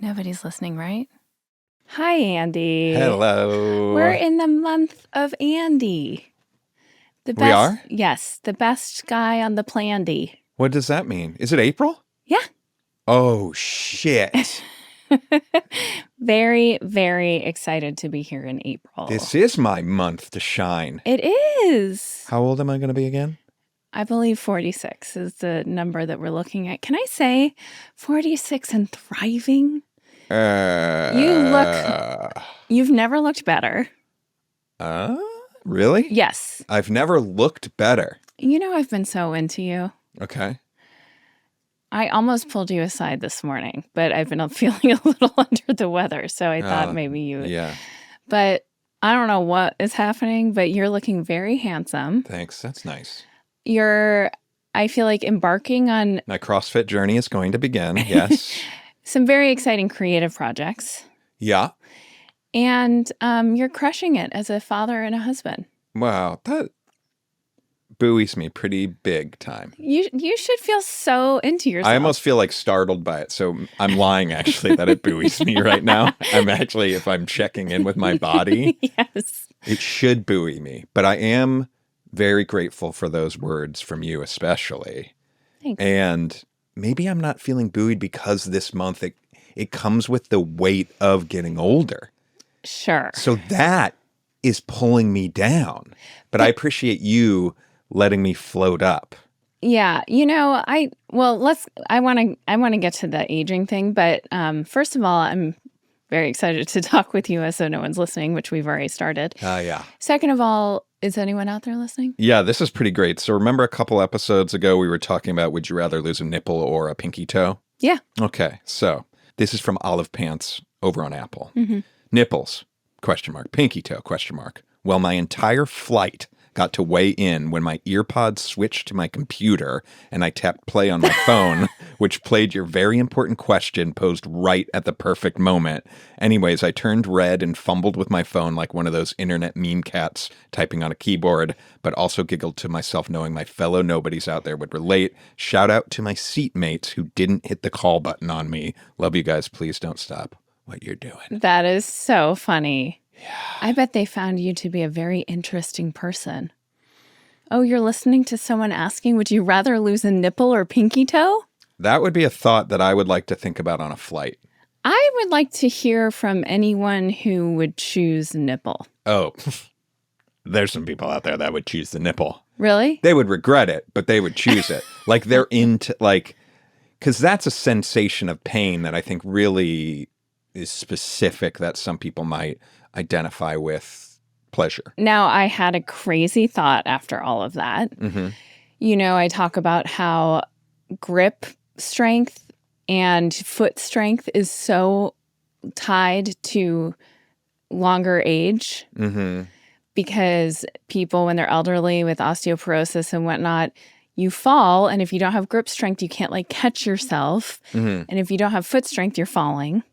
Nobody's listening, right? Hi, Andy. Hello. We're in the month of Andy. The best, We are? Yes, the best guy on the plandy. What does that mean? Is it April? Yeah. Oh, shit. Very, very excited to be here in April. This is my month to shine. It is. How old am I going to be again? I believe 46 is the number that we're looking at. Can I say 46 and thriving? You've never looked better. Really? Yes. I've never looked better. You know, I've been so into you. Okay. I almost pulled you aside this morning, but I've been feeling a little under the weather, so I thought maybe you would. Yeah. But I don't know what is happening, but you're looking very handsome. Thanks. That's nice. I feel like embarking on My CrossFit journey is going to begin. Yes. some very exciting creative projects. Yeah. And you're crushing it as a father and a husband. Wow. That buoys me pretty big time. You should feel so into yourself. I almost feel like startled by it. So I'm lying, actually, that it buoys me right now. I'm actually, if I'm checking in with my body, yes, it should buoy me. But I am very grateful for those words from you, especially. Thanks. And maybe I'm not feeling buoyed because this month it comes with the weight of getting older. Sure. So that is pulling me down. But I appreciate you letting me float up. Yeah, you know, I want to get to the aging thing, but first of all, I'm very excited to talk with you as so no one's listening, which we've already started. Yeah. Second of all, is anyone out there listening? Yeah, this is pretty great. So remember a couple episodes ago we were talking about would you rather lose a nipple or a pinky toe? Yeah. Okay, so this is from Olive Pants over on Apple. Mm-hmm. Nipples, ? Pinky toe, ? Well, my entire flight got to weigh in when my earpods switched to my computer and I tapped play on my phone, which played your very important question posed right at the perfect moment. Anyways, I turned red and fumbled with my phone like one of those internet meme cats typing on a keyboard, but also giggled to myself knowing my fellow nobodies out there would relate. Shout out to my seatmates who didn't hit the call button on me. Love you guys. Please don't stop what you're doing. That is so funny. Yeah. I bet they found you to be a very interesting person. Oh, you're listening to someone asking, would you rather lose a nipple or pinky toe? That would be a thought that I would like to think about on a flight. I would like to hear from anyone who would choose nipple. Oh, there's some people out there that would choose the nipple. Really? They would regret it, but they would choose it. Like they're into, like, because that's a sensation of pain that I think really is specific that some people might identify with pleasure. Now, I had a crazy thought after all of that. Mm-hmm. You know, I talk about how grip strength and foot strength is so tied to longer age. Mm-hmm. Because people, when they're elderly with osteoporosis and whatnot, you fall. And if you don't have grip strength, you can't like catch yourself. Mm-hmm. And if you don't have foot strength, you're falling.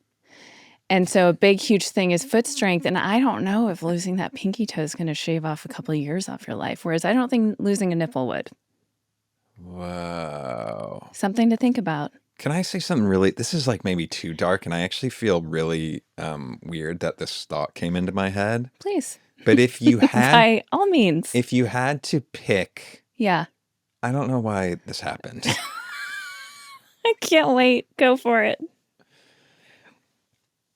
And so a big, huge thing is foot strength. And I don't know if losing that pinky toe is going to shave off a couple of years off your life. Whereas I don't think losing a nipple would. Wow. Something to think about. Can I say something really, this is like maybe too dark, and I actually feel really weird that this thought came into my head. Please. But if you had, By all means. if you had to pick, Yeah. I don't know why this happened. I can't wait. Go for it.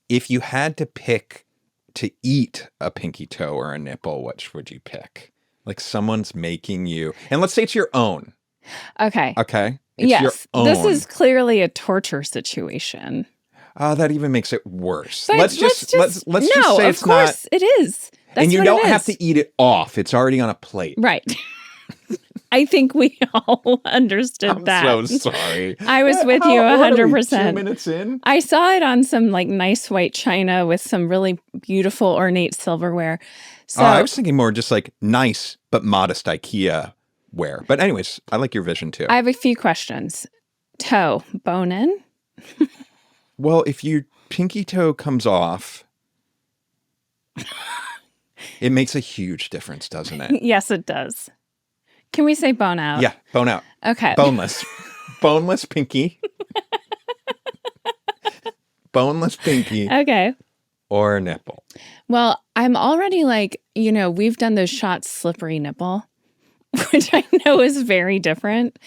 If you had to pick to eat a pinky toe or a nipple, which would you pick? Like someone's making you, and let's say it's your own. Okay. Okay. It's yes. your own. This is clearly a torture situation. Oh, that even makes it worse. But let's just say it's not. Of course it is. That's and you what don't it have is. to eat it off. It's already on a plate. Right. I think we all understood that. I'm so sorry. I was with you How old are we, 100%. 2 minutes in? I saw it on some like nice white china with some really beautiful ornate silverware. So I was thinking more just like nice but modest IKEA wear. But anyways, I like your vision too. I have a few questions. Toe, bone in? Well, if you pinky toe comes off, it makes a huge difference, doesn't it? Yes, it does. Can we say bone out? Yeah, bone out. Okay. Boneless. Boneless pinky. Boneless pinky Okay. or nipple. Well, I'm already like, we've done those shots slippery nipple, which I know is very different.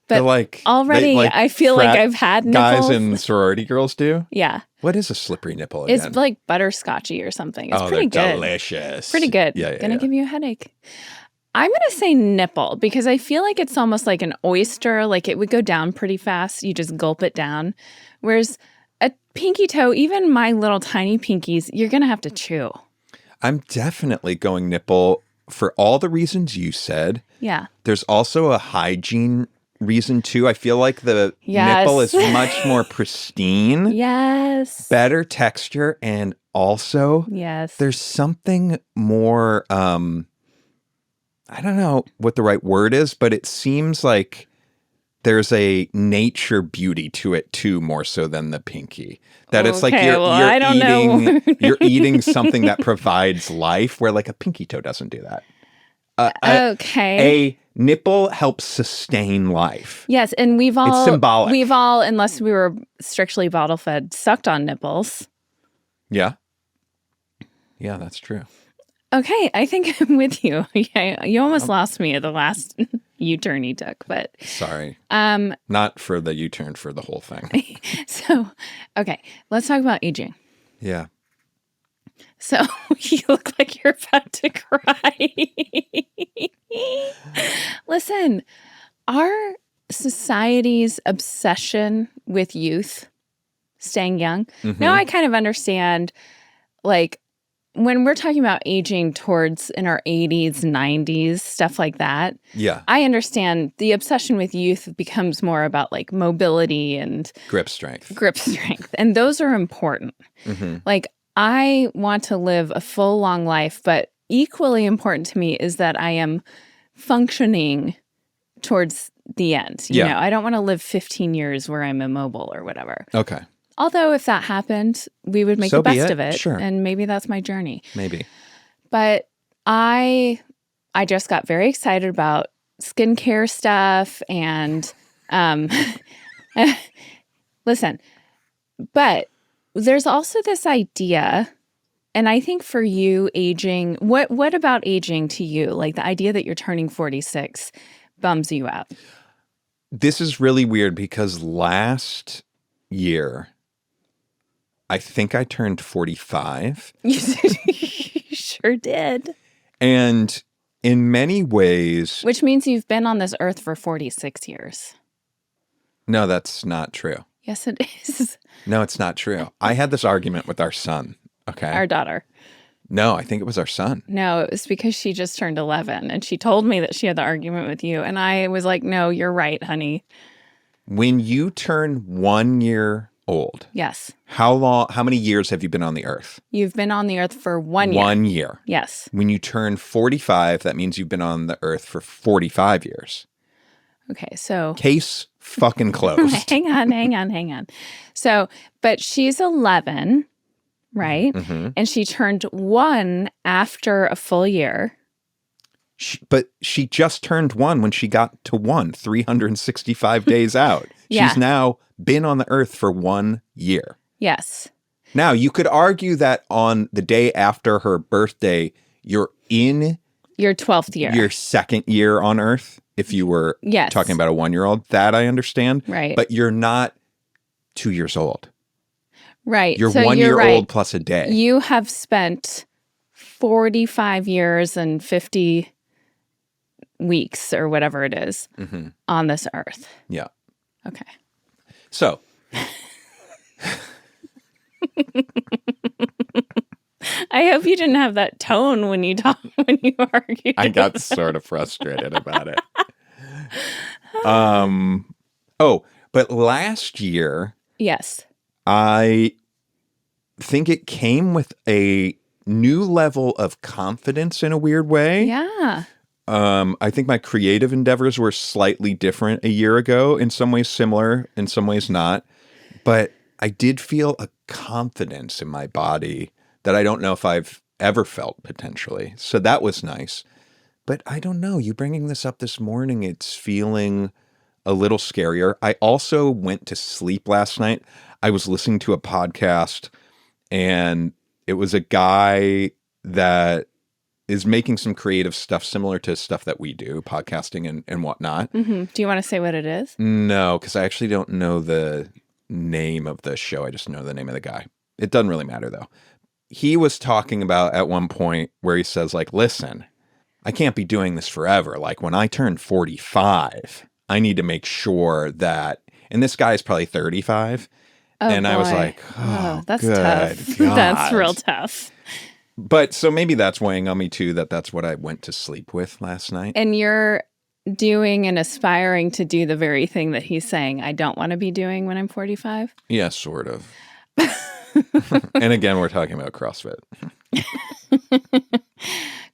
But already I feel like I've had nipples. Guys and sorority girls do? Yeah. What is a slippery nipple again? It's like butterscotchy or something. It's pretty they're good. Delicious. Pretty good. Yeah. Gonna give you a headache. I'm going to say nipple because I feel like it's almost like an oyster. Like it would go down pretty fast. You just gulp it down. Whereas a pinky toe, even my little tiny pinkies, you're going to have to chew. I'm definitely going nipple for all the reasons you said. Yeah. There's also a hygiene reason too. I feel like the nipple is much more pristine. Yes. Better texture. And also, there's something more, I don't know what the right word is, but it seems like there's a nature beauty to it too, more so than the pinky. That it's like you're eating something that provides life, where like a pinky toe doesn't do that. A nipple helps sustain life. Yes, and it's symbolic. We've all, unless we were strictly bottle fed, sucked on nipples. Yeah. Yeah, that's true. Okay, I think I'm with you. Yeah, you almost lost me at the last U-turn you took, but sorry. Not for the U-turn, for the whole thing. So, okay, let's talk about aging. Yeah. So you look like you're about to cry. Listen, our society's obsession with youth, staying young. Now I kind of understand, like, when we're talking about aging towards in our 80s, 90s, stuff like that. Yeah. I understand the obsession with youth becomes more about like mobility and grip strength. And those are important. Like, I want to live a full, long life, but equally important to me is that I am functioning towards the end. You know, I don't want to live 15 years where I'm immobile or whatever. Okay. Although if that happened, we would make the best of it. Sure. And maybe that's my journey. Maybe. But I just got very excited about skincare stuff and listen, but there's also this idea, and I think for you aging, what about aging to you? Like the idea that you're turning 46 bums you out. This is really weird because last year, I think I turned 45. You sure did. And in many ways... Which means you've been on this earth for 46 years. No, that's not true. Yes, it is. No, it's not true. I had this argument with our son, okay? Our daughter. No, I think it was our son. No, it was because she just turned 11, and she told me that she had the argument with you, and I was like, no, you're right, honey. When you turn 1 year old. Yes. How many years have you been on the earth? You've been on the earth for 1 year. 1 year. Yes. When you turn 45, that means you've been on the earth for 45 years. Okay, so... Case fucking closed. hang on. So, but she's 11, right? And she turned 1 after a full year. But she just turned 1 when she got to 365 days out. She's now been on the earth for 1 year. Yes. Now, you could argue that on the day after her birthday, you're in your 12th year, your second year on earth. If you were talking about a 1-year-old, that I understand. Right. But you're not 2 years old. Right. You're 1 year old plus a day. You have spent 45 years and 50 weeks or whatever it is on this earth. Yeah. Okay. So. I hope you didn't have that tone when you argued. I got sort of frustrated about it. But last year. Yes. I think it came with a new level of confidence in a weird way. Yeah. I think my creative endeavors were slightly different a year ago, in some ways similar, in some ways not. But I did feel a confidence in my body that I don't know if I've ever felt potentially. So that was nice. But I don't know. You bringing this up this morning, it's feeling a little scarier. I also went to sleep last night. I was listening to a podcast, and it was a guy that is making some creative stuff similar to stuff that we do, podcasting and whatnot. Mm-hmm. Do you want to say what it is? No, because I actually don't know the name of the show. I just know the name of the guy. It doesn't really matter, though. He was talking about at one point where he says, like, listen, I can't be doing this forever. Like, when I turn 45, I need to make sure that, and this guy's probably 35. Oh, and boy. I was like, that's good tough. God. That's real tough. But so maybe that's weighing on me too, that's what I went to sleep with last night. And you're doing and aspiring to do the very thing that he's saying I don't want to be doing when I'm 45? Yeah, sort of. And again, we're talking about CrossFit.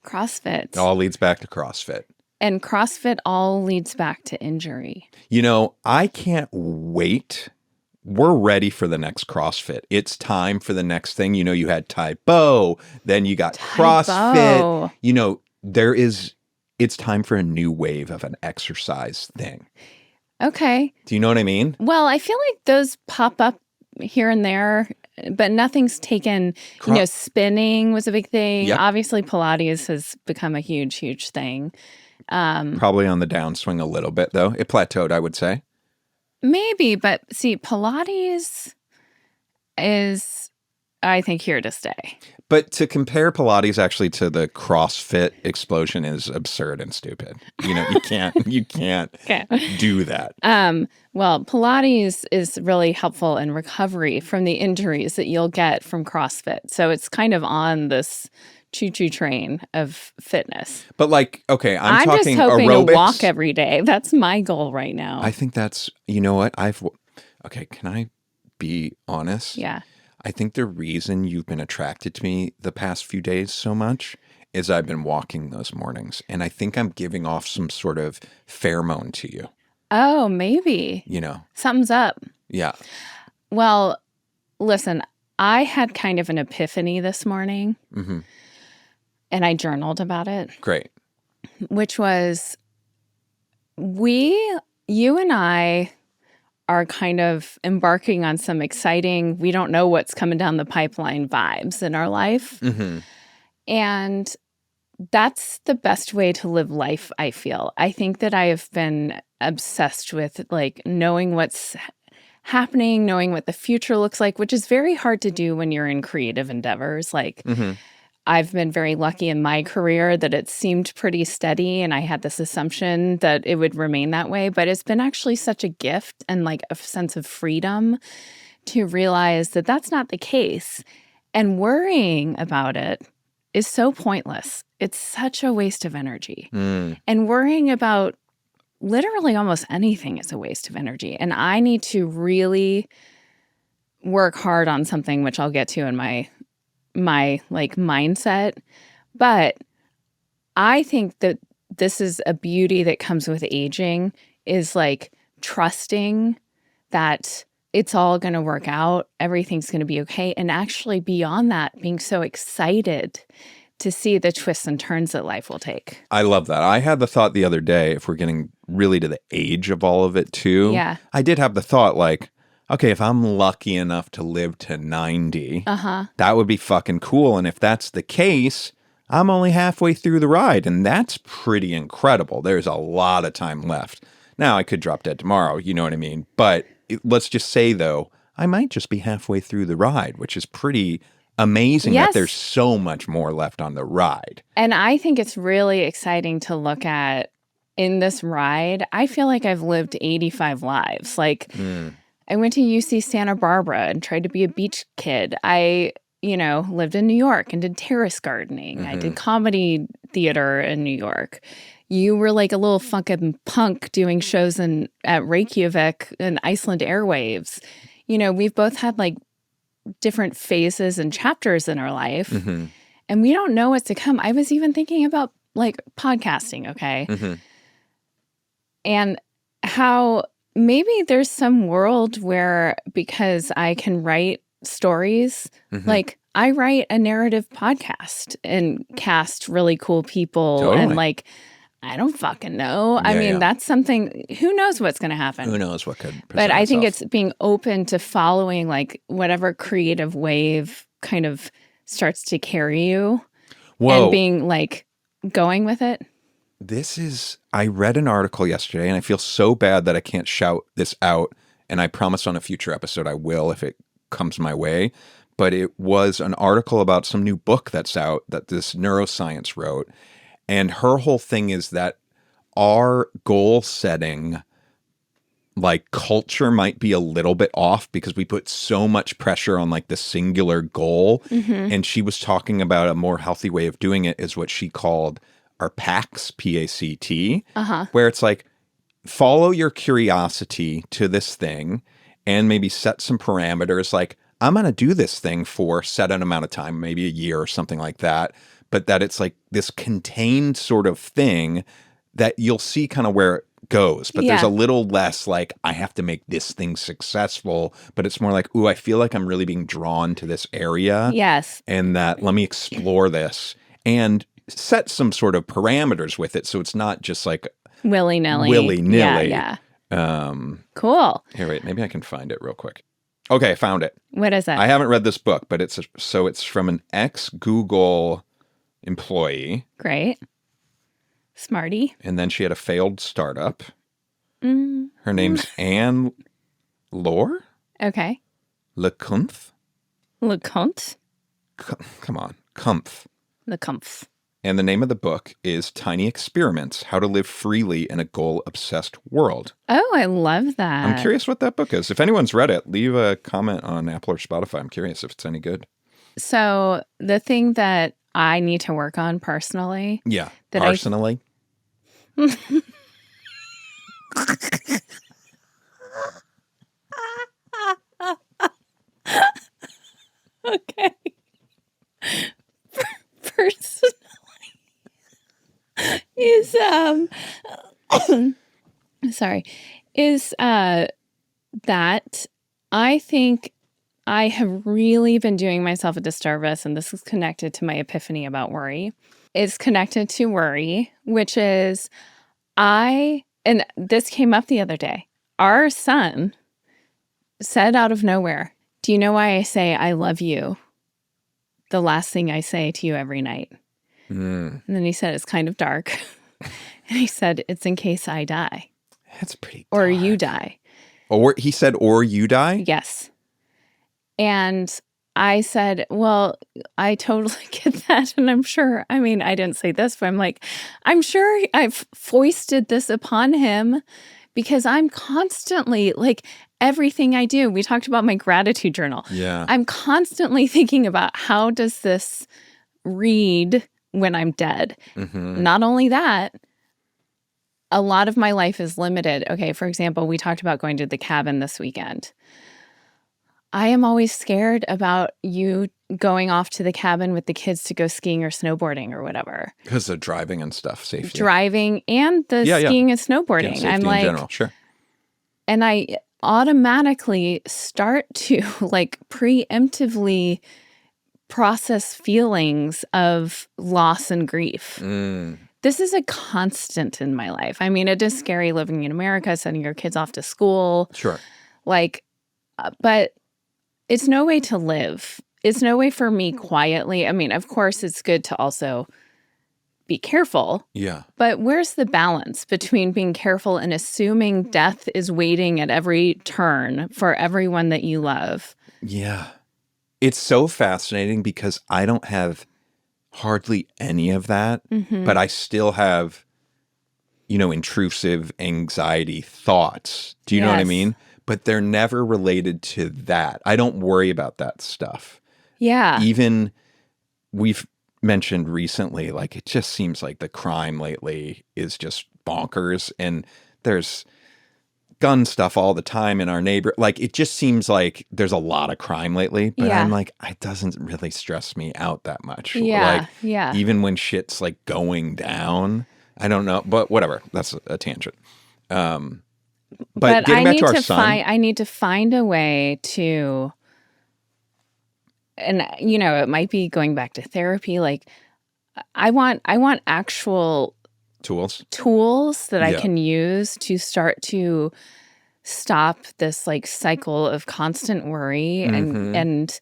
CrossFit. It all leads back to CrossFit. And CrossFit all leads back to injury. You know, I can't wait. We're ready for the next CrossFit. It's time for the next thing. You know, you had Tai Bo, then you got CrossFit. You know, it's time for a new wave of an exercise thing. Okay. Do you know what I mean? Well, I feel like those pop up here and there, but nothing's taken, spinning was a big thing. Yep. Obviously, Pilates has become a huge, huge thing. Probably on the downswing a little bit, though. It plateaued, I would say. Maybe, but see, Pilates is, I think, here to stay. But to compare Pilates actually to the CrossFit explosion is absurd and stupid. You know, you can't do that. Well, Pilates is really helpful in recovery from the injuries that you'll get from CrossFit. So it's kind of on this choo-choo train of fitness. But like, okay, I'm talking just hoping aerobics. To walk every day. That's my goal right now. I think that's, you know what? Okay, can I be honest? Yeah. I think the reason you've been attracted to me the past few days so much is I've been walking those mornings. And I think I'm giving off some sort of pheromone to you. Oh, maybe. You know. Something's up. Yeah. Well, listen, I had kind of an epiphany this morning. Mm-hmm. And I journaled about it. Great. Which was, you and I are kind of embarking on some exciting, we don't know what's coming down the pipeline vibes in our life. Mm-hmm. And that's the best way to live life, I feel. I think that I have been obsessed with like knowing what's happening, knowing what the future looks like, which is very hard to do when you're in creative endeavors. Like, I've been very lucky in my career that it seemed pretty steady, and I had this assumption that it would remain that way. But it's been actually such a gift and like a sense of freedom to realize that that's not the case. And worrying about it is so pointless. It's such a waste of energy. And worrying about literally almost anything is a waste of energy. And I need to really work hard on something, which I'll get to in my like mindset. But I think that this is a beauty that comes with aging, is like trusting that it's all going to work out, everything's going to be okay, and actually beyond that, being so excited to see the twists and turns that life will take. I love that. I had the thought the other day, if we're getting really to the age of all of it too. Yeah. I did have the thought like, okay, if I'm lucky enough to live to 90, that would be fucking cool. And if that's the case, I'm only halfway through the ride. And that's pretty incredible. There's a lot of time left. Now, I could drop dead tomorrow, you know what I mean? But let's just say, though, I might just be halfway through the ride, which is pretty amazing that there's so much more left on the ride. And I think it's really exciting to look at in this ride. I feel like I've lived 85 lives. Like, I went to UC Santa Barbara and tried to be a beach kid. I, lived in New York and did terrace gardening. I did comedy theater in New York. You were like a little fucking punk doing shows at Reykjavik and Iceland Airwaves. We've both had like different phases and chapters in our life. And we don't know what's to come. I was even thinking about like podcasting, okay? And how maybe there's some world where, because I can write stories, like I write a narrative podcast and cast really cool people Totally. and like, I don't fucking know. I mean, that's something, who knows what's going to happen? Who knows what could present But I think itself. it's being open to following like whatever creative wave kind of starts to carry you and being like going with it. I read an article yesterday and I feel so bad that I can't shout this out. And I promise on a future episode I will if it comes my way. But it was an article about some new book that's out that this neuroscience wrote. And her whole thing is that our goal setting, like culture, might be a little bit off because we put so much pressure on like the singular goal. And she was talking about a more healthy way of doing it is what she called our Pacts, P-A-C-T, where it's like follow your curiosity to this thing and maybe set some parameters like I'm going to do this thing for a set amount of time, maybe a year or something like that. But that it's like this contained sort of thing that you'll see kind of where it goes. But there's a little less like, I have to make this thing successful. But it's more like, ooh, I feel like I'm really being drawn to this area. Yes. And that let me explore this and set some sort of parameters with it. So it's not just like willy-nilly. Yeah. Cool. Here, wait, maybe I can find it real quick. Okay, I found it. What is it? I haven't read this book, but it's from an ex-Google employee. Great. Smarty. And then she had a failed startup. Her name's Anne Lore? Okay. LeCumph? LeCompte? Come on. Kumpf. LeCompte. And the name of the book is Tiny Experiments, How to Live Freely in a Goal-Obsessed World. Oh, I love that. I'm curious what that book is. If anyone's read it, leave a comment on Apple or Spotify. I'm curious if it's any good. So the thing that I need to work on personally. Yeah. Personally. Okay. Personally is sorry, is that I think I have really been doing myself a disservice, and this is connected to my epiphany about worry. It's connected to worry, which is and this came up the other day. Our son said out of nowhere, "Do you know why I say I love you? The last thing I say to you every night." And then he said, "It's kind of dark." And he said, "It's in case I die." That's pretty dark. Or dark. you die. Or he said, or you die? Yes. And I said, well, I totally get that. And I'm sure, I mean, I didn't say this, but I'm like, I'm sure I've foisted this upon him because I'm constantly like everything I do. We talked about my gratitude journal. Yeah. I'm constantly thinking about how does this read when I'm dead? Not only that, a lot of my life is limited. Okay, for example, we talked about going to the cabin this weekend. I am always scared about you going off to the cabin with the kids to go skiing or snowboarding or whatever. Because of driving and stuff, safety. Driving and the skiing and snowboarding. Yeah, I'm like, in general, sure. And I automatically start to like preemptively process feelings of loss and grief. This is a constant in my life. I mean, it is scary living in America, sending your kids off to school. Sure. Like, but it's no way to live. It's no way for me quietly. I mean, of course, it's good to also be careful. Yeah. But where's the balance between being careful and assuming death is waiting at every turn for everyone that you love? Yeah. It's so fascinating because I don't have hardly any of that, but I still have, intrusive anxiety thoughts. Do you know what I mean? But they're never related to that. I don't worry about that stuff. Yeah. Even we've mentioned recently, like it just seems like the crime lately is just bonkers. And there's gun stuff all the time in our neighbor. Like it just seems like there's a lot of crime lately. But I'm like, it doesn't really stress me out that much. Yeah. Like, even when shit's like going down, I don't know. But whatever. That's a tangent. But getting back to our son. I need to find a way to, and it might be going back to therapy. Like I want actual tools that I can use to start to stop this like cycle of constant worry. And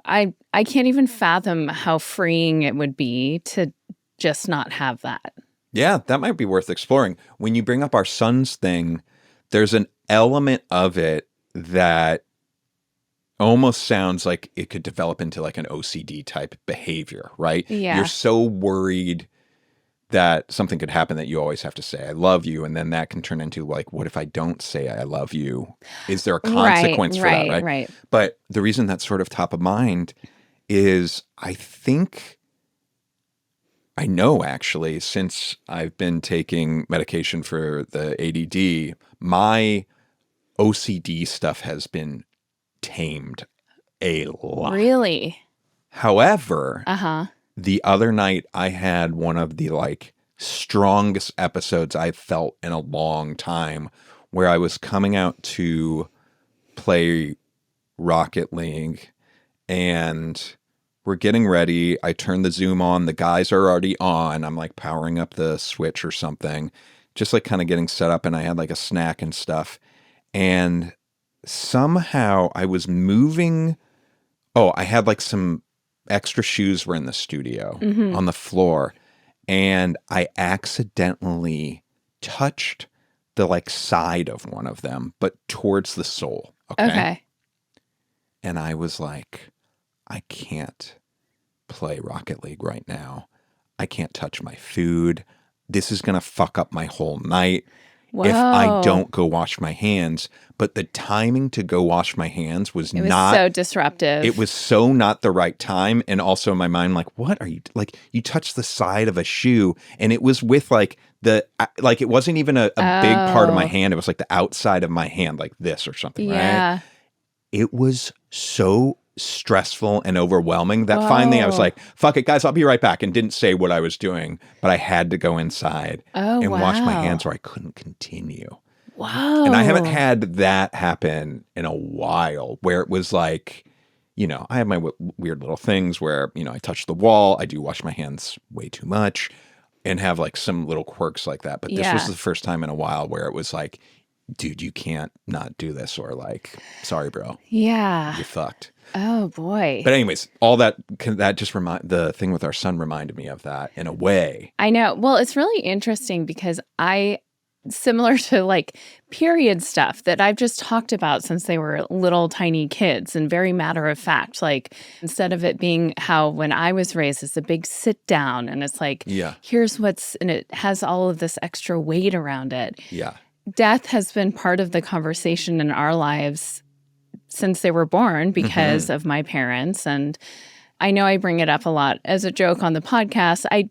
I can't even fathom how freeing it would be to just not have that. Yeah, that might be worth exploring. When you bring up our son's thing, there's an element of it that almost sounds like it could develop into like an OCD type behavior, right? Yeah. You're so worried that something could happen that you always have to say, I love you. And then that can turn into like, what if I don't say I love you? Is there a consequence for that, right? Right. But the reason that's sort of top of mind is I know actually, since I've been taking medication for the ADD, my OCD stuff has been tamed a lot. Really? However, the other night I had one of the like strongest episodes I've felt in a long time where I was coming out to play Rocket League and we're getting ready. I turn the Zoom on. The guys are already on. I'm like powering up the switch or something, just like kind of getting set up. And I had like a snack and stuff. And somehow I was moving. Oh, I had like some extra shoes were in the studio on the floor. And I accidentally touched the like side of one of them, but towards the sole. Okay. And I was like, I can't play Rocket League right now. I can't touch my food. This is going to fuck up my whole night if I don't go wash my hands. But the timing to go wash my hands was not so disruptive. It was so not the right time. And also in my mind, like, what are you, like, you touched the side of a shoe and it was with like it wasn't even a big part of my hand. It was like the outside of my hand, like this or something, right? It was so stressful and overwhelming that finally I was like, fuck it, guys, I'll be right back, and didn't say what I was doing, but I had to go inside and wash my hands or I couldn't continue. Wow. And I haven't had that happen in a while where it was like, I have my weird little things where, I touch the wall, I do wash my hands way too much and have like some little quirks like that. But this was the first time in a while where it was like, dude, you can't not do this, or like, sorry, bro. Yeah. You fucked. Oh boy. But anyways, all that just the thing with our son reminded me of that in a way. I know. Well, it's really interesting because similar to like period stuff that I've just talked about since they were little tiny kids and very matter of fact, like instead of it being how when I was raised, it's a big sit down and it's like, here's and it has all of this extra weight around it. Yeah. Death has been part of the conversation in our lives since they were born because of my parents. And I know I bring it up a lot as a joke on the podcast. I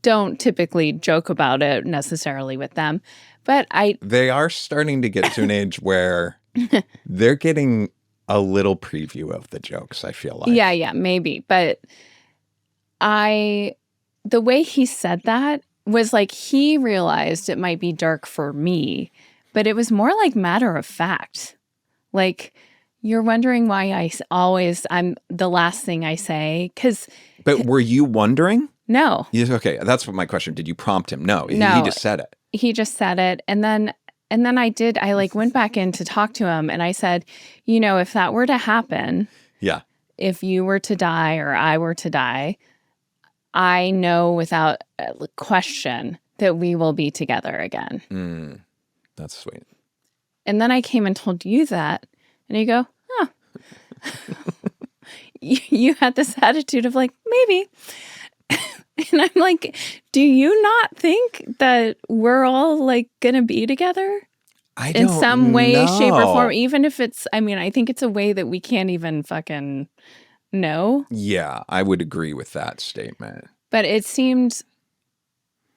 don't typically joke about it necessarily with them, but they are starting to get to an age where they're getting a little preview of the jokes, I feel like. Yeah, maybe. But the way he said that was like he realized it might be dark for me, but it was more like matter of fact. Like, you're wondering why I'm the last thing I say. But were you wondering? No. Okay, that's what my question. Did you prompt him? No, he just said it. He just said it. And then I like went back in to talk to him and I said, if that were to happen, if you were to die or I were to die, I know without question that we will be together again. That's sweet. And then I came and told you that, and you go, huh. You had this attitude of like, maybe. And I'm like, do you not think that we're all like going to be together? In some way, shape, or form, even if it's, I think it's a way that we can't even fucking know. Yeah, I would agree with that statement. But it seemed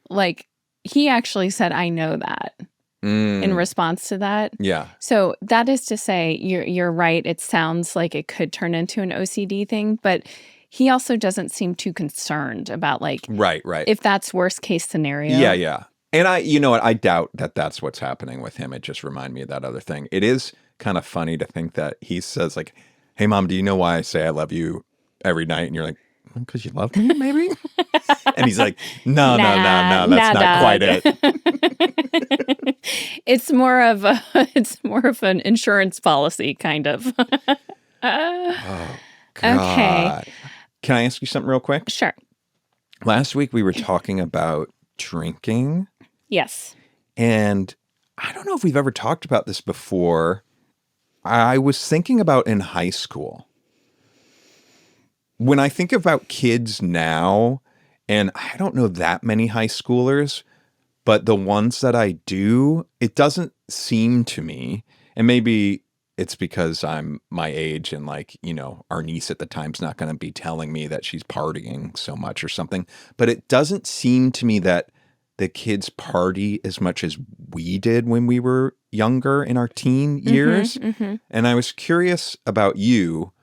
like he actually said, I know that in response to that. Yeah. So that is to say, you're right. It sounds like it could turn into an OCD thing, but he also doesn't seem too concerned about like, right. if that's worst case scenario. Yeah. And you know what? I doubt that that's what's happening with him. It just reminded me of that other thing. It is kind of funny to think that he says like, "Hey, Mom, do you know why I say I love you every night?" And you're like, "Because you love me, maybe?" And he's like, "No, no, no, no, that's not quite it." It's more of an insurance policy, kind of. Oh, Okay. God. Can I ask you something real quick? Sure. Last week we were talking about drinking. Yes. And I don't know if we've ever talked about this before. I was thinking about in high school. When I think about kids now, and I don't know that many high schoolers, but the ones that I do, it doesn't seem to me, and maybe it's because I'm my age and like, you know, our niece at the time's not going to be telling me that she's partying so much or something, but it doesn't seem to me that the kids party as much as we did when we were younger in our teen years. And I was curious about you.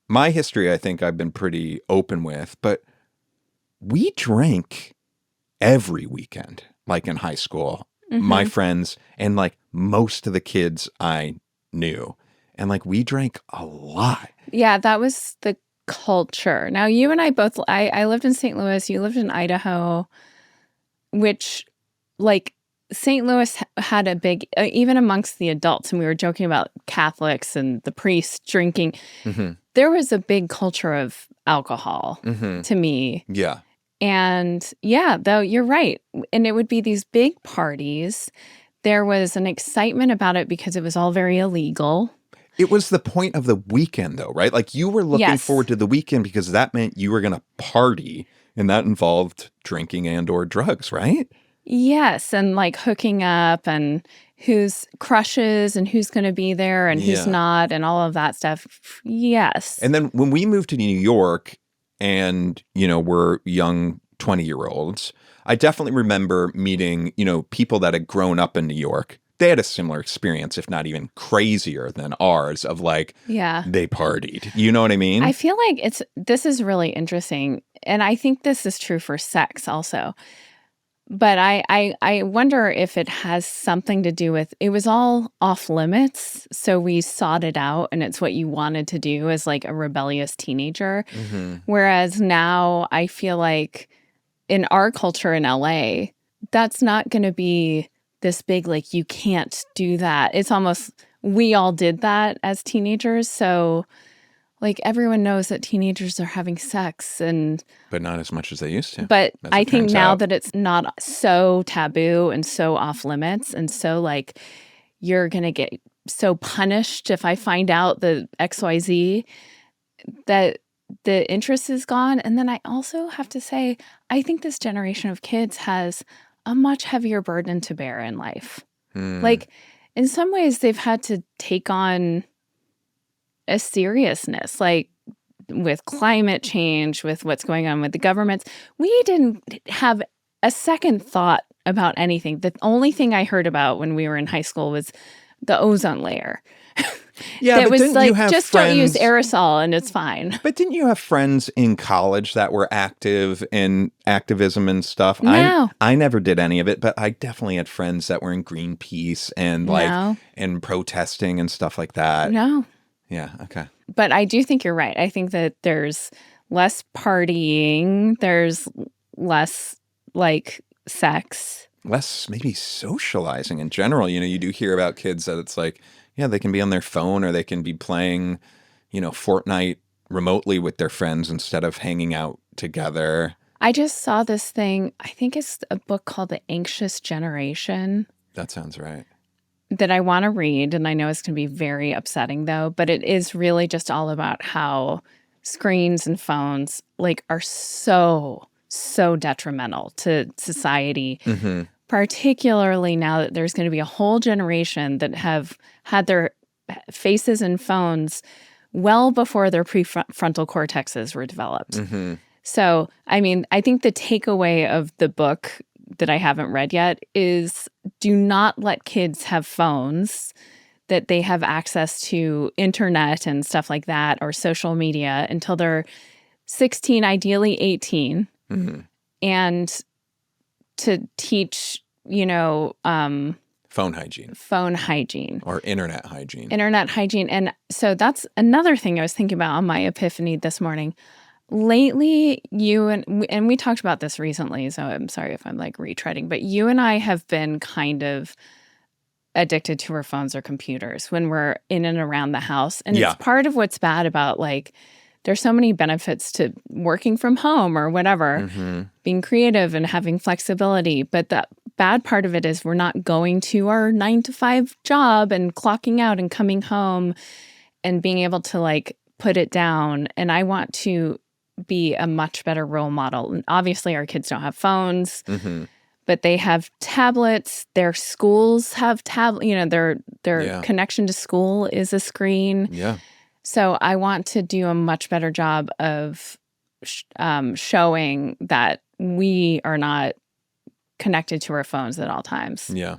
My history, I think I've been pretty open with, but we drank every weekend, like in high school, my friends and like most of the kids I knew. And like we drank a lot. Yeah, that was the culture. Now, you and I both, I lived in St. Louis, you lived in Idaho, which like St. Louis had a big, even amongst the adults, and we were joking about Catholics and the priests drinking. There was a big culture of alcohol to me. Yeah. And yeah, though you're right. And it would be these big parties. There was an excitement about it because it was all very illegal. It was the point of the weekend though, right? Like you were looking forward to the weekend because that meant you were going to party, and that involved drinking and or drugs, right? Yes. And like hooking up and who's crushes and who's going to be there and who's not and all of that stuff. Yes. And then when we moved to New York and, you know, we're young 20-year-olds, I definitely remember meeting, you know, people that had grown up in New York. They had a similar experience, if not even crazier than ours, of like, they partied. You know what I mean? I feel like this is really interesting. And I think this is true for sex also. But I wonder if it has something to do with, it was all off limits. So we sought it out and it's what you wanted to do as like a rebellious teenager. Whereas now I feel like in our culture in LA, that's not going to be this big, like you can't do that. It's almost, we all did that as teenagers. So like everyone knows that teenagers are having sex but not as much as they used to. But I think now that it's not so taboo and so off limits and so like you're going to get so punished if I find out the XYZ, that the interest is gone. And then I also have to say, I think this generation of kids has a much heavier burden to bear in life. Like in some ways they've had to take on a seriousness, like with climate change, with what's going on with the governments. We didn't have a second thought about anything. The only thing I heard about when we were in high school was the ozone layer. Yeah, it was like, just don't use aerosol and it's fine. But didn't you have friends in college that were active in activism and stuff? No. I never did any of it, but I definitely had friends that were in Greenpeace and like and protesting and stuff like that. No. Yeah, okay. But I do think you're right. I think that there's less partying, there's less like sex. Less maybe socializing in general. You know, you do hear about kids that it's like, yeah, they can be on their phone or they can be playing, you know, Fortnite remotely with their friends instead of hanging out together. I just saw this thing. I think it's a book called The Anxious Generation. That sounds right. That I want to read, and I know it's going to be very upsetting though, but it is really just all about how screens and phones like are so detrimental to society, particularly now that there's going to be a whole generation that have had their faces in phones well before their prefrontal cortexes were developed. So, I mean, I think the takeaway of the book that I haven't read yet is do not let kids have phones, that they have access to internet and stuff like that or social media until they're 16, ideally 18. And to teach, Phone hygiene. phone hygiene. Or internet hygiene. Internet hygiene. And so that's another thing I was thinking about on my epiphany this morning. Lately, you and we talked about this recently, so I'm sorry if I'm like retreading, but you and I have been kind of addicted to our phones or computers when we're in and around the house. And it's part of what's bad about like, there's so many benefits to working from home or whatever, being creative and having flexibility. But the bad part of it is we're not going to our 9-to-5 job and clocking out and coming home and being able to like put it down. And I want to be a much better role model. And obviously our kids don't have phones, but they have tablets. Their schools have their connection to school is a screen. Yeah. So I want to do a much better job of showing that we are not connected to our phones at all times. Yeah.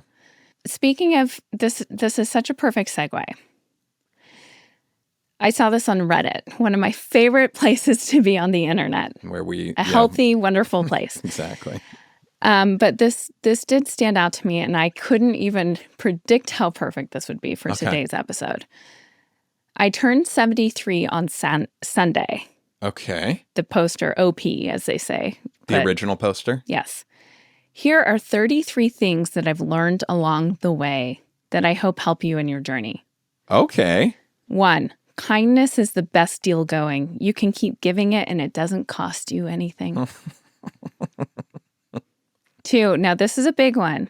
Speaking of this is such a perfect segue. I saw this on Reddit, one of my favorite places to be on the internet. Where a healthy, wonderful place. Exactly. But this did stand out to me, and I couldn't even predict how perfect this would be for today's episode. I turned 73 on Sunday. Okay. The poster, OP, as they say. The original poster? Yes. Here are 33 things that I've learned along the way that I hope help you in your journey. Okay. 1, kindness is the best deal going. You can keep giving it and it doesn't cost you anything. 2, now this is a big one.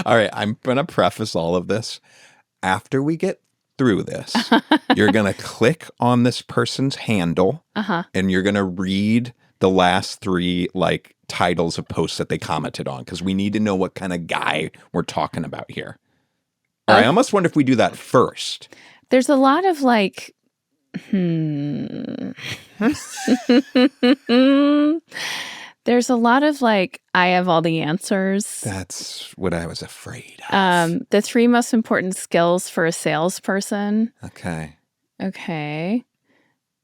All right, I'm going to preface all of this. After we get through this, you're going to click on this person's handle and you're going to read the last 3 like titles of posts that they commented on because we need to know what kind of guy we're talking about here. All right, I almost wonder if we do that first. There's a lot of like, there's a lot of like, I have all the answers. That's what I was afraid of. The 3 most important skills for a salesperson. Okay.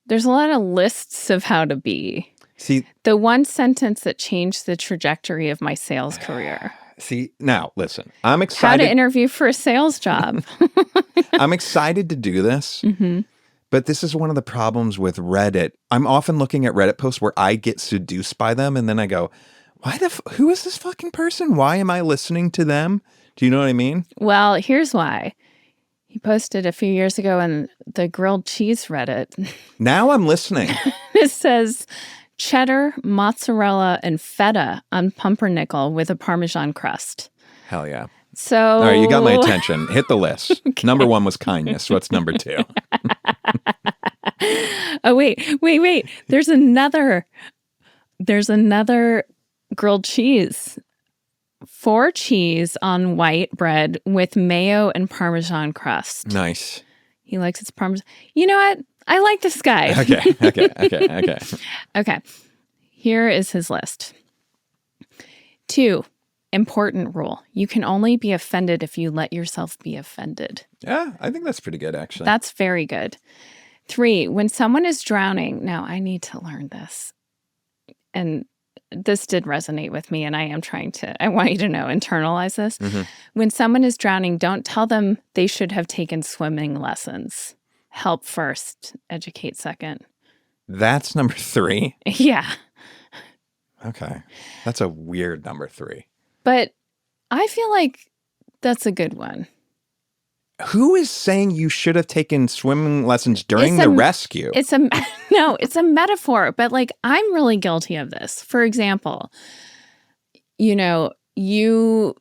There's a lot of lists of how to be. See, the 1 sentence that changed the trajectory of my sales career. See, now listen, I'm excited. How to interview for a sales job. I'm excited to do this. But this is one of the problems with Reddit. I'm often looking at Reddit posts where I get seduced by them. And then I go, who is this fucking person? Why am I listening to them? Do you know what I mean? Well, here's why. He posted a few years ago in the grilled cheese Reddit. Now I'm listening. It says cheddar, mozzarella, and feta on pumpernickel with a Parmesan crust. Hell yeah. So, all right, you got my attention. Hit the list. Number 1 was kindness. What's number 2? Oh, wait. There's another grilled cheese. 4 cheese on white bread with mayo and Parmesan crust. Nice. He likes its Parmesan. You know what? I like this guy. Okay. Here is his list. 2, important rule. You can only be offended if you let yourself be offended. Yeah, I think that's pretty good, actually. That's very good. 3, when someone is drowning, now I need to learn this. And this did resonate with me, and I want you to know, internalize this. When someone is drowning, don't tell them they should have taken swimming lessons. Help first, educate second. That's number 3? Yeah. Okay. That's a weird number 3. But I feel like that's a good one. Who is saying you should have taken swimming lessons during the rescue? It's a metaphor, but like I'm really guilty of this. For example, you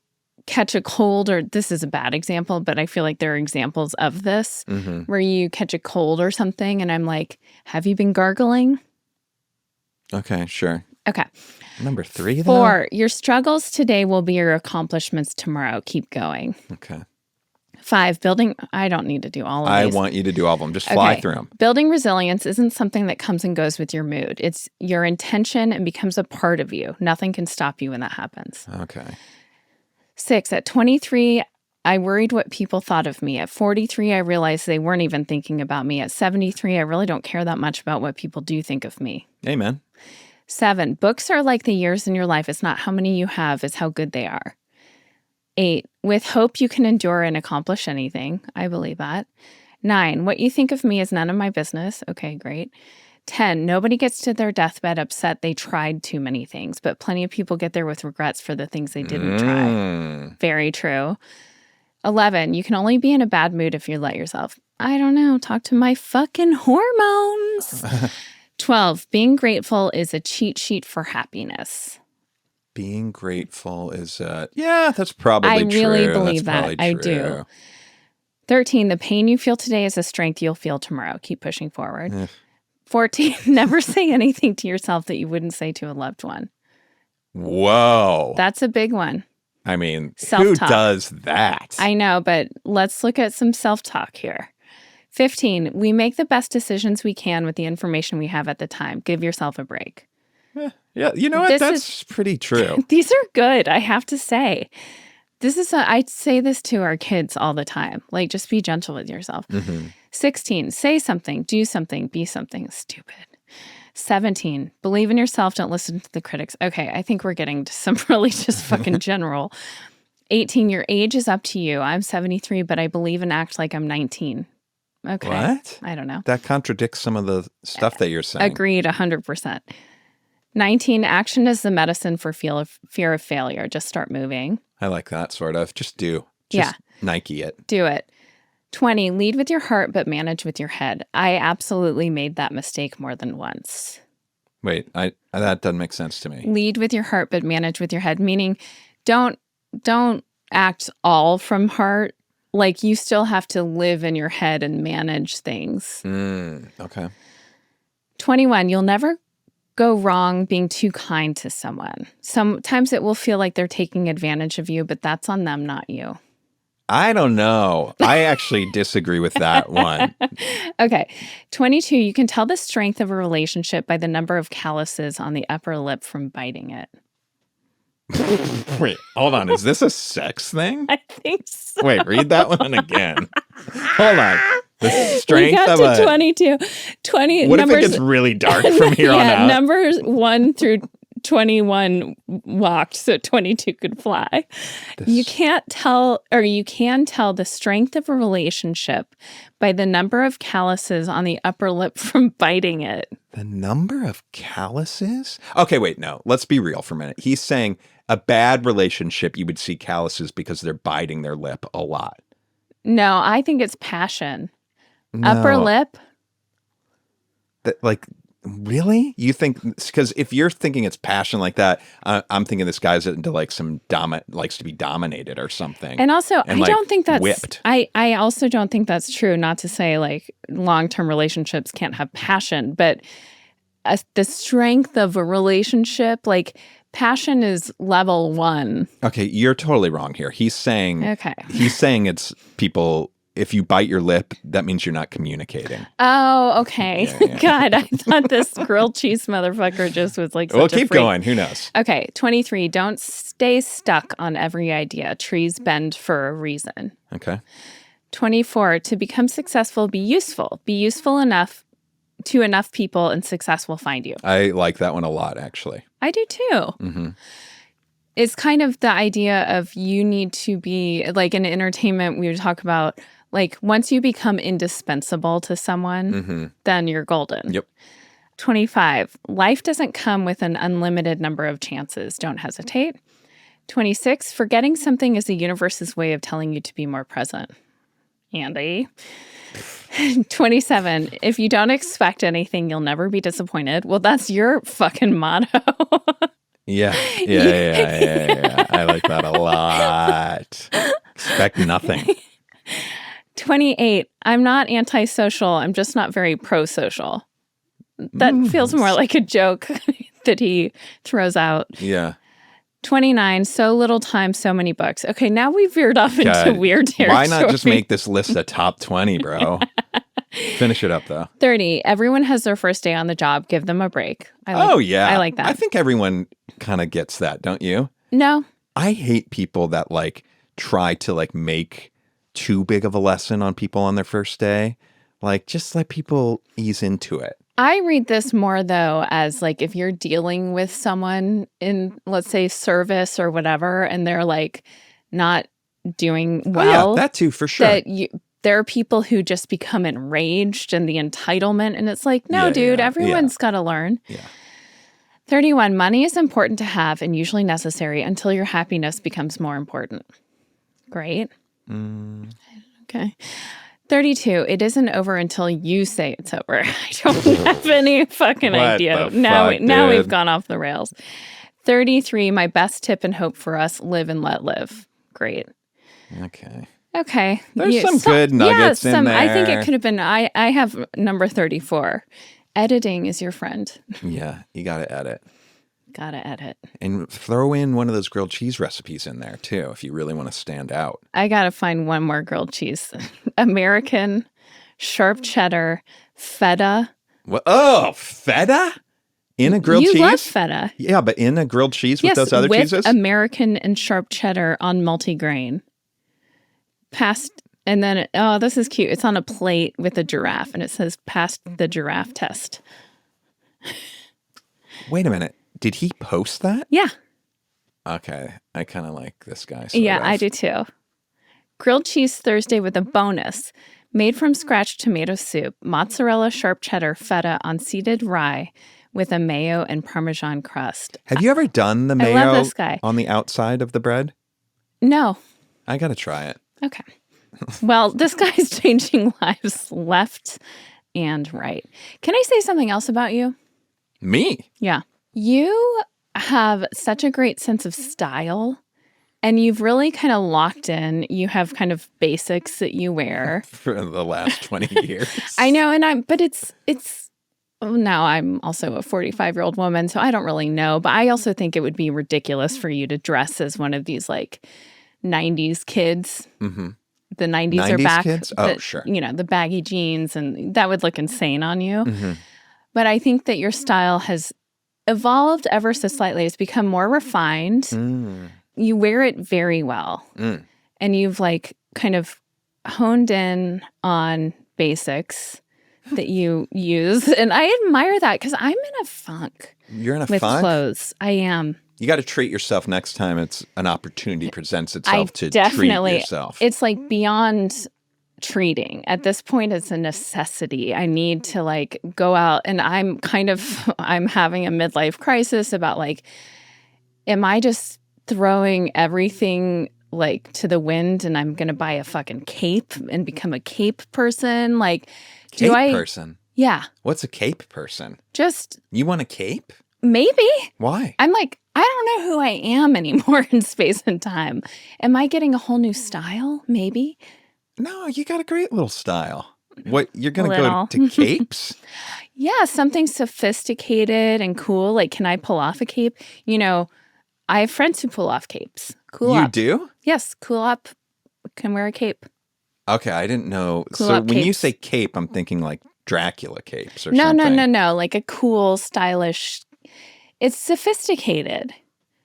catch a cold, or this is a bad example, but I feel like there are examples of this where you catch a cold or something and I'm like, have you been gargling? Okay, sure. Okay. Number 3, though? 4, your struggles today will be your accomplishments tomorrow. Keep going. Okay. 5, building, I don't need to do all of these. I want you to do all of them. Just fly through them. Building resilience isn't something that comes and goes with your mood. It's your intention and becomes a part of you. Nothing can stop you when that happens. Okay. 6, at 23, I worried what people thought of me. At 43, I realized they weren't even thinking about me. At 73, I really don't care that much about what people do think of me. Amen. 7, books are like the years in your life. It's not how many you have, it's how good they are. 8, with hope you can endure and accomplish anything. I believe that. 9, what you think of me is none of my business. Okay, great. 10, nobody gets to their deathbed upset they tried too many things, but plenty of people get there with regrets for the things they didn't try. Very true. 11, you can only be in a bad mood if you let yourself. I don't know, talk to my fucking hormones. 12, being grateful is a cheat sheet for happiness. Being grateful is, yeah, that's probably true. I really believe that. I do. 13, the pain you feel today is a strength you'll feel tomorrow. Keep pushing forward. 14, never say anything to yourself that you wouldn't say to a loved one. Whoa. That's a big one. I mean, Self-talk. who does that? I know, but let's look at some self-talk here. 15, we make the best decisions we can with the information we have at the time. Give yourself a break. Yeah, you know what? That's pretty true. These are good, I have to say. I say this to our kids all the time. Like, just be gentle with yourself. 16, say something, do something, be something stupid. 17, believe in yourself, don't listen to the critics. Okay, I think we're getting to some really just fucking general. 18, your age is up to you. I'm 73, but I believe and act like I'm 19. Okay. What? I don't know. That contradicts some of the stuff that you're saying. Agreed, 100%. 19, action is the medicine for fear of failure. Just start moving. I like that, sort of. Just Nike it. Do it. 20, lead with your heart, but manage with your head. I absolutely made that mistake more than once. Wait, that doesn't make sense to me. Lead with your heart, but manage with your head, meaning don't act all from heart. Like, you still have to live in your head and manage things. Okay. 21, you'll never go wrong being too kind to someone. Sometimes it will feel like they're taking advantage of you, but that's on them, not you. I don't know. I actually disagree with that one. Okay. 22, you can tell the strength of a relationship by the number of calluses on the upper lip from biting it. Wait, hold on. Is this a sex thing? I think so. Wait, read that one again. Hold on. The strength we got of to 22. 20 What numbers, if it gets really dark from here on out? Numbers 1 through 21 walked, so 22 could fly. You can tell the strength of a relationship by the number of calluses on the upper lip from biting it. The number of calluses? Okay, wait, no. Let's be real for a minute. He's saying a bad relationship, you would see calluses because they're biting their lip a lot. No, I think it's passion. No. Upper lip? Really? You think, because if you're thinking it's passion like that, I'm thinking this guy's into like likes to be dominated or something. And also, I don't think that's whipped. I also don't think that's true. Not to say like long-term relationships can't have passion, but the strength of a relationship, like passion is level 1. Okay, you're totally wrong here. He's saying it's people. If you bite your lip, that means you're not communicating. Oh, okay. Yeah. God, I thought this grilled cheese motherfucker just was like such Well, a keep freak. going. Who knows? Okay, 23. Don't stay stuck on every idea. Trees bend for a reason. Okay. 24. To become successful, be useful. Be useful enough to enough people and success will find you. I like that one a lot, actually. I do too. Mm-hmm. It's kind of the idea of you need to be, like in entertainment, we would talk about, like, once you become indispensable to someone, then you're golden. Yep. 25, life doesn't come with an unlimited number of chances. Don't hesitate. 26, forgetting something is the universe's way of telling you to be more present. Andy. 27, if you don't expect anything, you'll never be disappointed. Well, that's your fucking motto. Yeah. I like that a lot. Expect nothing. 28, I'm not antisocial. I'm just not very pro-social. That feels more like a joke that he throws out. Yeah. 29, so little time, so many books. Okay, now we've veered off into weird territory. Why not just make this list a top 20, bro? Finish it up, though. 30, everyone has their first day on the job. Give them a break. Yeah. I like that. I think everyone kind of gets that, don't you? No. I hate people that like try to like make too big of a lesson on people on their first day. Like, just let people ease into it. I read this more though as like if you're dealing with someone in, let's say, service or whatever, and they're like not doing well. Oh, yeah, that too, for sure. There are people who just become enraged and the entitlement, and it's like, no, dude, everyone's got to learn. Yeah. 31, money is important to have and usually necessary until your happiness becomes more important. Great. Okay. 32, it isn't over until you say it's over. I don't have any fucking idea. Now we've gone off the rails. 33, my best tip and hope for us, live and let live. Great. Okay. There's some good nuggets in there. I think it could have been, I have number 34. Editing is your friend. Yeah, you got to edit. Gotta edit. And throw in one of those grilled cheese recipes in there, too, if you really want to stand out. I gotta find one more grilled cheese. American, sharp cheddar, feta. What? Oh, feta? In a grilled cheese? You love feta. Yeah, but in a grilled cheese with those other cheeses? American and sharp cheddar on multigrain. And then, this is cute. It's on a plate with a giraffe, and it says, passed the giraffe test. Wait a minute. Did he post that? Yeah. Okay. I kind of like this guy. Yeah, I do too. Grilled cheese Thursday with a bonus. Made from scratch tomato soup, mozzarella, sharp cheddar, feta on seeded rye with a mayo and Parmesan crust. Have you ever done the mayo I love this guy. On the outside of the bread? No. I got to try it. Okay. Well, this guy's changing lives left and right. Can I say something else about you? Me? Yeah. You have such a great sense of style, and you've really kind of locked in. You have kind of basics that you wear. For the last 20 years. I know, but it's now I'm also a 45-year-old woman, so I don't really know. But I also think it would be ridiculous for you to dress as one of these like 90s kids. Mm-hmm. The 90s are back. Kids? Oh, sure. You know, the baggy jeans, and that would look insane on you. Mm-hmm. But I think that your style has evolved ever so slightly. It's become more refined. Mm. You wear it very well. Mm. And you've like kind of honed in on basics that you use. And I admire that because I'm in a funk. You're in a with funk? Clothes. I am. You got to treat yourself next time an opportunity presents itself to treat yourself. It's like beyond treating. At this point, it's a necessity. I need to like go out, and I'm having a midlife crisis about like, am I just throwing everything like to the wind and I'm going to buy a fucking cape and become a cape person? Like, person? Yeah. What's a cape person? Just. You want a cape? Maybe. Why? I'm like, I don't know who I am anymore in space and time. Am I getting a whole new style? Maybe. No, you got a great little style. What, you're going to go to capes? Yeah, something sophisticated and cool. Like, can I pull off a cape? You know, I have friends who pull off capes. Cool You Up. do? Yes, Cool Up can wear a cape. Okay, I didn't know. Cool so Up when capes. you say cape, I'm thinking like Dracula capes or something. No. Like a cool, stylish. It's sophisticated.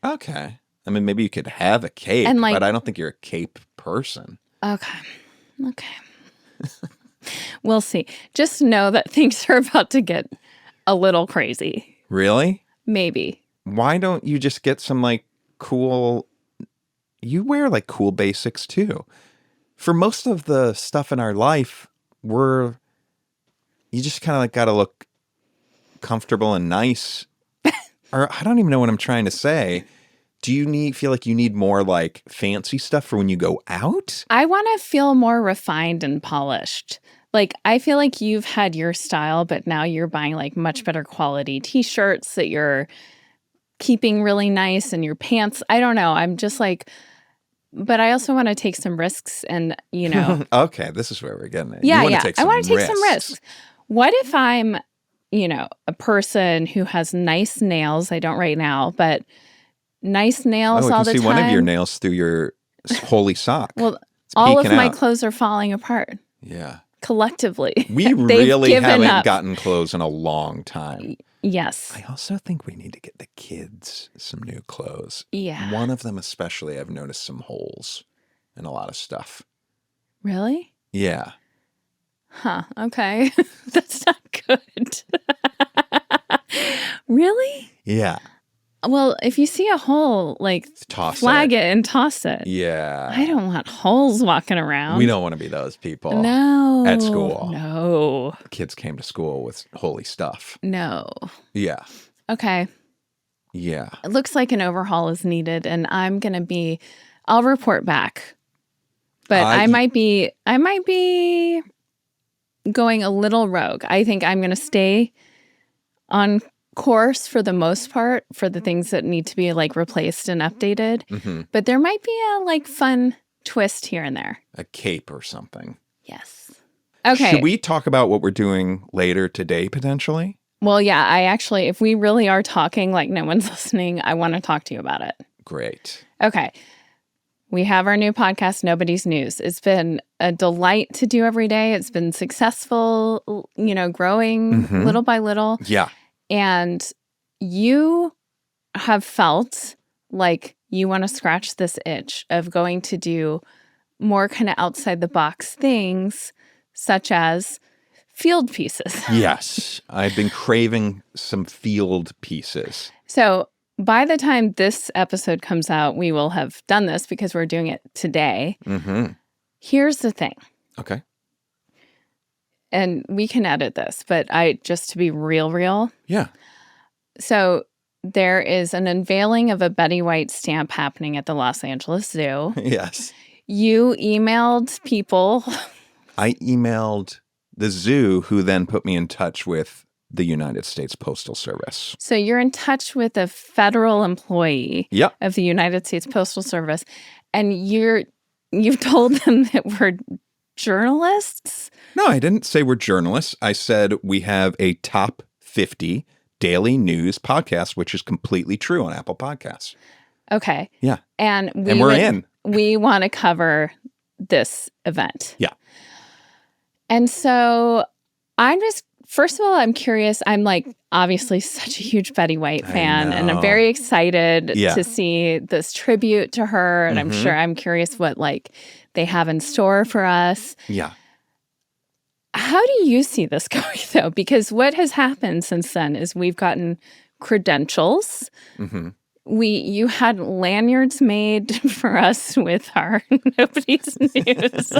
Okay. I mean, maybe you could have a cape, but I don't think you're a cape person. Okay. We'll see. Just know that things are about to get a little crazy. Really? Maybe. Why don't you just get some like cool... You wear like cool basics too. For most of the stuff in our life, you just kind of like got to look comfortable and nice. Or I don't even know what I'm trying to say. Do you feel like you need more like fancy stuff for when you go out? I want to feel more refined and polished. Like, I feel like you've had your style, but now you're buying like much better quality t-shirts that you're keeping really nice, and your pants. I don't know. I'm just like, but I also want to take some risks, and you know. Okay, this is where we're getting it. Yeah. I want to take some risks. What if I'm, a person who has nice nails? I don't right now, but nice nails all the time. I can see one of your nails through your holy sock. Well, all of my clothes are falling apart. Yeah. Collectively. We really haven't gotten clothes in a long time. Yes. I also think we need to get the kids some new clothes. Yeah. One of them especially, I've noticed some holes in a lot of stuff. Really? Yeah. Huh. Okay. That's not good. Really? Yeah. Well, if you see a hole, like flag it and toss it. Yeah. I don't want holes walking around. We don't want to be those people. No. At school. No. Kids came to school with holy stuff. No. Yeah. Okay. Yeah. It looks like an overhaul is needed, and I'll report back. But I might be going a little rogue. I think I'm going to stay on course for the most part for the things that need to be like replaced and updated. Mm-hmm. But there might be a like fun twist here and there. A cape or something. Yes. Okay. Should we talk about what we're doing later today, potentially? Well, yeah, if we really are talking like no one's listening, I want to talk to you about it. Great. Okay. We have our new podcast, Nobody's News. It's been a delight to do every day. It's been successful, growing little by little. Yeah. And you have felt like you want to scratch this itch of going to do more kind of outside the box things, such as field pieces. Yes. I've been craving some field pieces. So by the time this episode comes out, we will have done this because we're doing it today. Mm-hmm. Here's the thing. Okay. And we can edit this, but just to be real. Yeah. So there is an unveiling of a Betty White stamp happening at the Los Angeles Zoo. Yes. You emailed people. I emailed the zoo, who then put me in touch with the United States Postal Service. So you're in touch with a federal employee Yep. of the United States Postal Service, and you've told them that we're journalists? No, I didn't say we're journalists. I said we have a top 50 daily news podcast, which is completely true on Apple Podcasts. Okay. Yeah. And we're in. We want to cover this event. Yeah. And so first of all, I'm curious. I'm like obviously such a huge Betty White fan, and I'm very excited to see this tribute to her. And I'm curious what like they have in store for us. Yeah. How do you see this going though? Because what has happened since then is we've gotten credentials. Mm-hmm. You had lanyards made for us with our Nobody's News.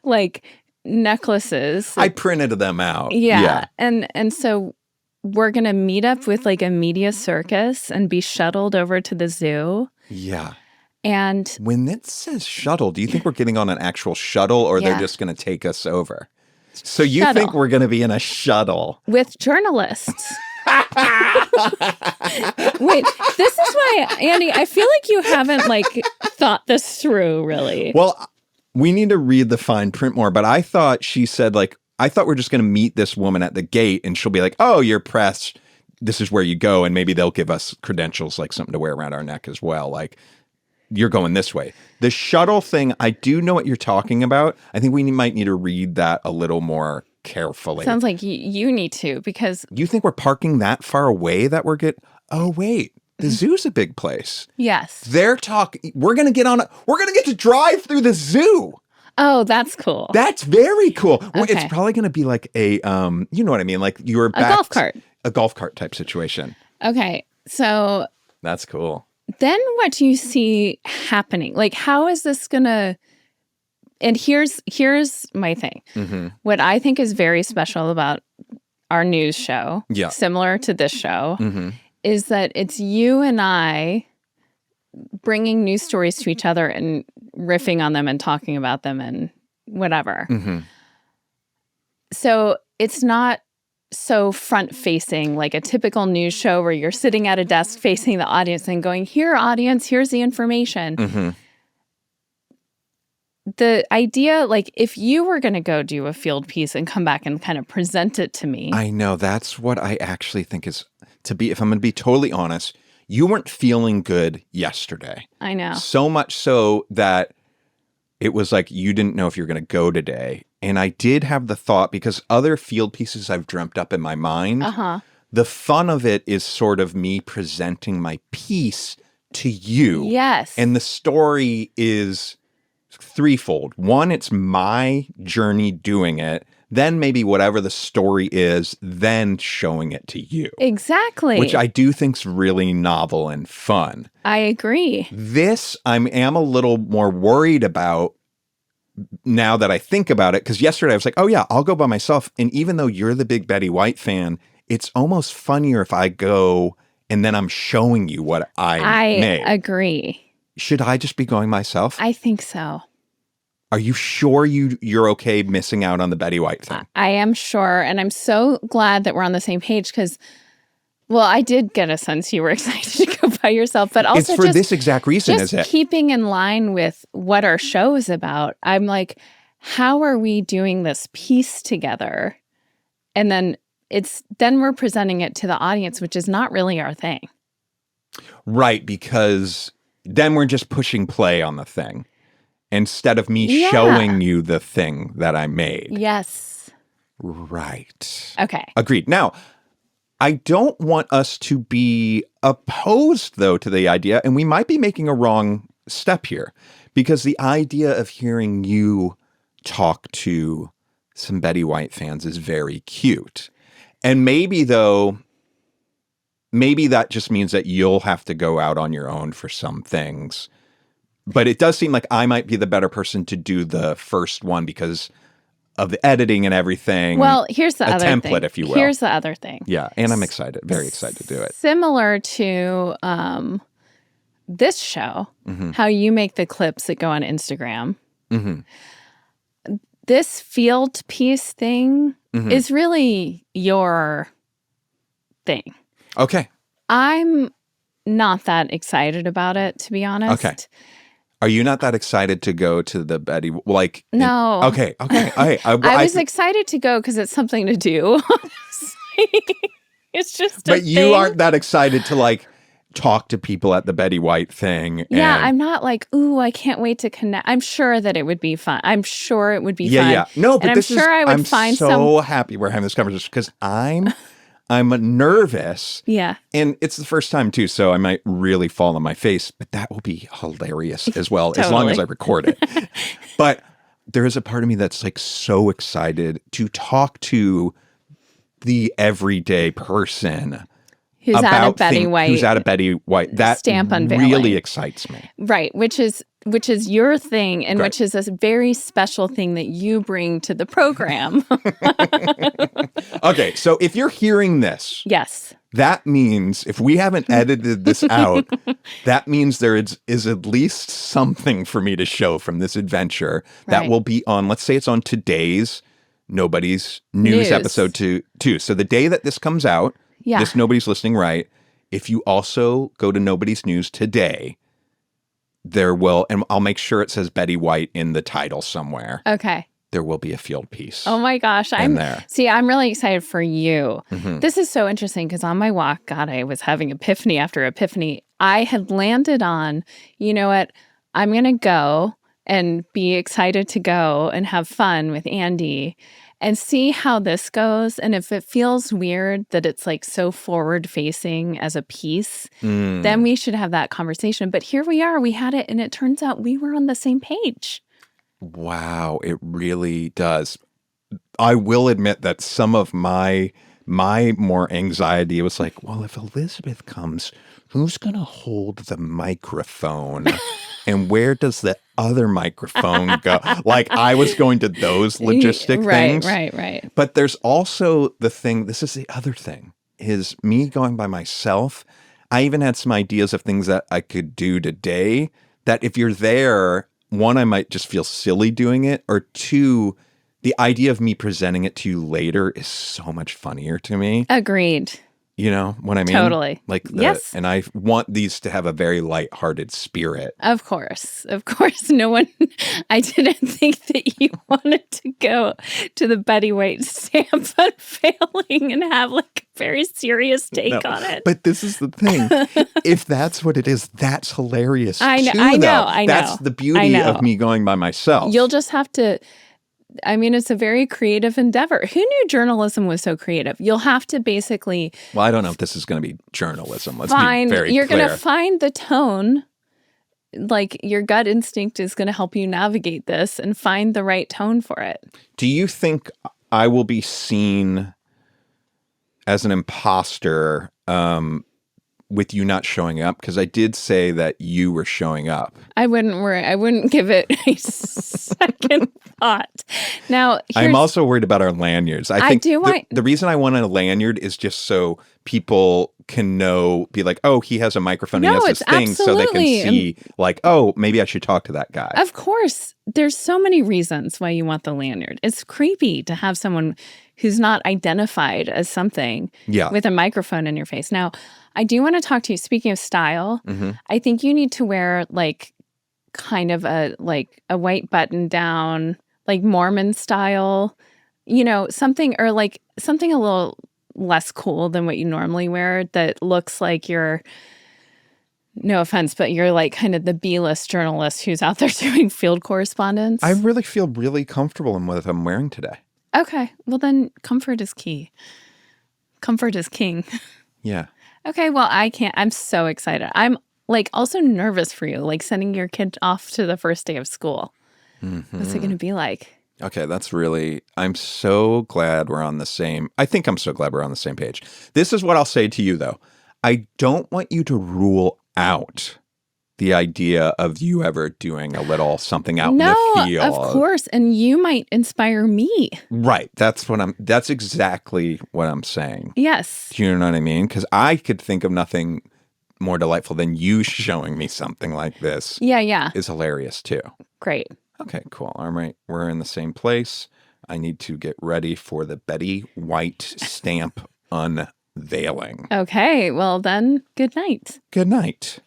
Like necklaces. I printed them out. Yeah. And so we're going to meet up with like a media circus and be shuttled over to the zoo. Yeah. And when it says shuttle, do you think we're getting on an actual shuttle, or they're just going to take us over? So you think we're going to be in a shuttle? With journalists. Wait, this is why, Andy, I feel like you haven't like thought this through really. Well, we need to read the fine print more, but I thought she said I thought we're just going to meet this woman at the gate and she'll be like, oh, you're press. This is where you go. And maybe they'll give us credentials, like something to wear around our neck as well. Like, you're going this way. The shuttle thing, I do know what you're talking about. I think we might need to read that a little more carefully. Sounds like you need to, because you think we're parking that far away that oh, wait. The zoo's a big place. Yes. They're talking. We're going to get to drive through the zoo. Oh, that's cool. That's very cool. Okay. It's probably going to be like a, you know what I mean? Like you're back. A golf cart. A golf cart type situation. Okay. So. That's cool. Then what do you see happening? Like, how is this going to, and here's my thing. Mm-hmm. What I think is very special about our news show, similar to this show, is that it's you and I bringing news stories to each other and riffing on them and talking about them and whatever. Mm-hmm. So it's not so front-facing like a typical news show where you're sitting at a desk facing the audience and going, here, audience, here's the information. Mm-hmm. The idea, like, if you were going to go do a field piece and come back and kind of present it to me. I know. That's what I actually think is, if I'm going to be totally honest, you weren't feeling good yesterday. I know. So much so that it was like you didn't know if you were going to go today. And I did have the thought, because other field pieces I've dreamt up in my mind, the fun of it is sort of me presenting my piece to you. Yes. And the story is threefold. One, it's my journey doing it. Then maybe whatever the story is, then showing it to you. Exactly. Which I do think's really novel and fun. I agree. This, I am a little more worried about now that I think about it, because yesterday I was like, oh yeah, I'll go by myself. And even though you're the big Betty White fan, it's almost funnier if I go and then I'm showing you what I made. I agree. Should I just be going myself? I think so. Are you sure you're okay missing out on the Betty White thing? I am sure. And I'm so glad that we're on the same page because, well, I did get a sense you were excited to go by yourself, but also it's for this exact reason, is it? Keeping in line with what our show is about. I'm like, how are we doing this piece together? And then we're presenting it to the audience, which is not really our thing. Right, because then we're just pushing play on the thing instead of me showing you the thing that I made. Yes. Right. Okay. Agreed. Now, I don't want us to be opposed, though, to the idea, and we might be making a wrong step here, because the idea of hearing you talk to some Betty White fans is very cute. And maybe, though, that just means that you'll have to go out on your own for some things. But it does seem like I might be the better person to do the first one because of the editing and everything. Well, here's the other template, thing. if you will. Here's the other thing. Yeah, and I'm excited, very excited to do it. Similar to this show, how you make the clips that go on Instagram. Mm-hmm. This field piece thing is really your thing. Okay. I'm not that excited about it, to be honest. Okay. Are you not that excited to go to the Betty? No. Okay. I was excited to go because it's something to do. It's just But you aren't that excited to talk to people at the Betty White thing. Yeah, I'm not like, ooh, I can't wait to connect. I'm sure that it would be fun. I'm sure it would be fun. Yeah. No, but I'm so happy we're having this conversation because I'm nervous. Yeah. And it's the first time too, so I might really fall on my face, but that will be hilarious as well, Totally. as long as I record it. But there is a part of me that's so excited to talk to the everyday person who's at a Betty White. That stamp unveiling really excites me. Right, which is your thing, and which is a very special thing that you bring to the program. Okay, so if you're hearing this, yes, that means if we haven't edited this out, that means there is at least something for me to show from this adventure that will be on, let's say it's on today's Nobody's News episode 2. So the day that this comes out, this Nobody's Listening Right, if you also go to Nobody's News today, there will, and I'll make sure it says Betty White in the title somewhere. Okay. There will be a field piece. Oh my gosh. I'm really excited for you. Mm-hmm. This is so interesting because on my walk, God, I was having epiphany after epiphany. I had landed on, you know what, I'm going to go and be excited to go and have fun with Andy and see how this goes. And if it feels weird that it's so forward facing as a piece, then we should have that conversation. But here we are, we had it, and it turns out we were on the same page. Wow, it really does. I will admit that some of my more anxiety was well, if Elizabeth comes, who's going to hold the microphone? And where does the other microphone go? I was going to those logistic things. Right. But there's also the thing, this is the other thing, is me going by myself. I even had some ideas of things that I could do today that if you're there, one, I might just feel silly doing it, or two, the idea of me presenting it to you later is so much funnier to me. Agreed. You know what I mean? Totally. Yes. And I want these to have a very lighthearted spirit. Of course. No one, I didn't think that you wanted to go to the Betty White stamp unveiling and have a very serious take on it. But this is the thing. If that's what it is, that's hilarious I know. That's the beauty of me going by myself. You'll just have to, it's a very creative endeavor. Who knew journalism was so creative? You'll have to basically... Well, I don't know if this is going to be journalism. Let's be very clear. You're going to find the tone like your gut instinct is going to help you navigate this and find the right tone for it. Do you think I will be seen as an imposter with you not showing up? Because I did say that you were showing up. I wouldn't worry. I wouldn't give it a second thought. Now, I'm also worried about our lanyards. I think the reason I want a lanyard is just so people can know, be like, oh, he has a microphone, he has this thing, so they can see, like, oh, maybe I should talk to that guy. Of course. There's so many reasons why you want the lanyard. It's creepy to have someone who's not identified as something with a microphone in your face. Now, I do want to talk to you. Speaking of style, I think you need to wear like kind of a white button down, like Mormon style, something, or like something a little less cool than what you normally wear that looks like you're, no offense, but you're like kind of the B-list journalist who's out there doing field correspondence. I really feel really comfortable in what I'm wearing today. Okay. Well, then comfort is key. Comfort is king. Yeah. Okay. Well, I'm so excited. I'm like also nervous for you, like sending your kid off to the first day of school. What's it going to be like? Okay, I'm so glad we're on the same, I think I'm so glad we're on the same page. This is what I'll say to you, though. I don't want you to rule out the idea of you ever doing a little something out in the field. Of course, and you might inspire me. Right, that's exactly what I'm saying. Yes. Do you know what I mean? Because I could think of nothing more delightful than you showing me something like this. Yeah. Is hilarious, too. Great. Okay, cool. All right. We're in the same place. I need to get ready for the Betty White stamp unveiling. Okay. Well, then, good night. Good night.